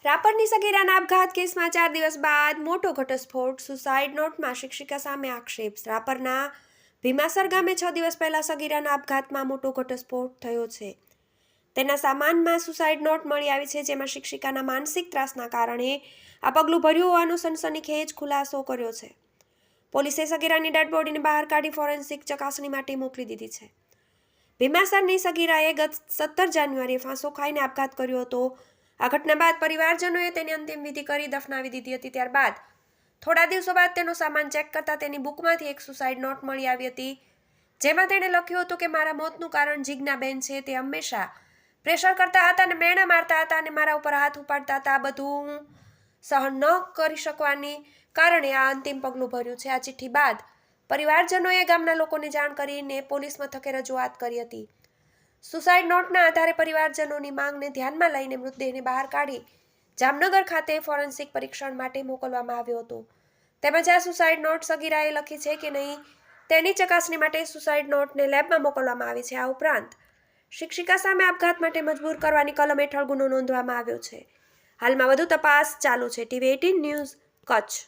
રાપરની સગીરાના આપઘાત કેસમાં 4 દિવસ બાદ મોટો ઘટસ્ફોટ. સુસાઇડ નોટમાં શિક્ષિકા સામે આક્ષેપ. રાપરના ભીમાસર ગામે 6 દિવસ પહેલા સગીરાના આપઘાતમાં મોટો ઘટસ્ફોટ થયો છે. તેના સામાનમાં સુસાઇડ નોટ મળી આવી છે, જેમાં શિક્ષિકાના માનસિક ત્રાસના કારણે આ પગલું ભર્યું હોવાનો સનસનીખેજ ખુલાસો કર્યો છે. પોલીસે સગીરાની ડેડ બોડીને બહાર કાઢી ફોરેન્સિક ચકાસણી માટે મોકલી દીધી છે. ભીમાસરની સગીરાએ ગત 17 જાન્યુઆરીએ ફાંસો ખાઈને આપઘાત કર્યો હતો. આ ઘટના બાદ પરિવારજનોએ તેની અંતિમ વિધિ કરી દફનાવી દીધી હતી. ત્યારબાદ થોડા દિવસો બાદ તેનો સામાન ચેક કરતા તેની બુકમાંથી એક સુસાઇડ નોટ મળી આવી હતી, જેમાં તેણે લખ્યું હતું કે મારા મોતનું કારણ જીજ્ઞાબેન છે. તે હંમેશા પ્રેશર કરતા હતા અને મેણા મારતા હતા અને મારા ઉપર હાથ ઉપાડતા હતા. આ બધું હું સહન ન કરી શકવાની કારણે આ અંતિમ પગલું ભર્યું છે. આ ચિઠ્ઠી બાદ પરિવારજનોએ ગામના લોકોને જાણ કરીને પોલીસ મથકે રજૂઆત કરી હતી. સુસાઇડ નોટના આધારે પરિવારજનોની માંગને ધ્યાનમાં લઈને મૃતદેહને બહાર કાઢી જામનગર ખાતે ફોરેન્સિક પરીક્ષણ માટે મોકલવામાં આવ્યો હતો. તેમજ આ સુસાઇડ નોટ સગીરાએ લખી છે કે નહીં તેની ચકાસણી માટે સુસાઇડ નોટને લેબમાં મોકલવામાં આવી છે. આ ઉપરાંત શિક્ષિકા સામે આપઘાત માટે મજબૂર કરવાની કલમ હેઠળ ગુનો નોંધવામાં આવ્યો છે. હાલમાં વધુ તપાસ ચાલુ છે. TV18 news, Kutch.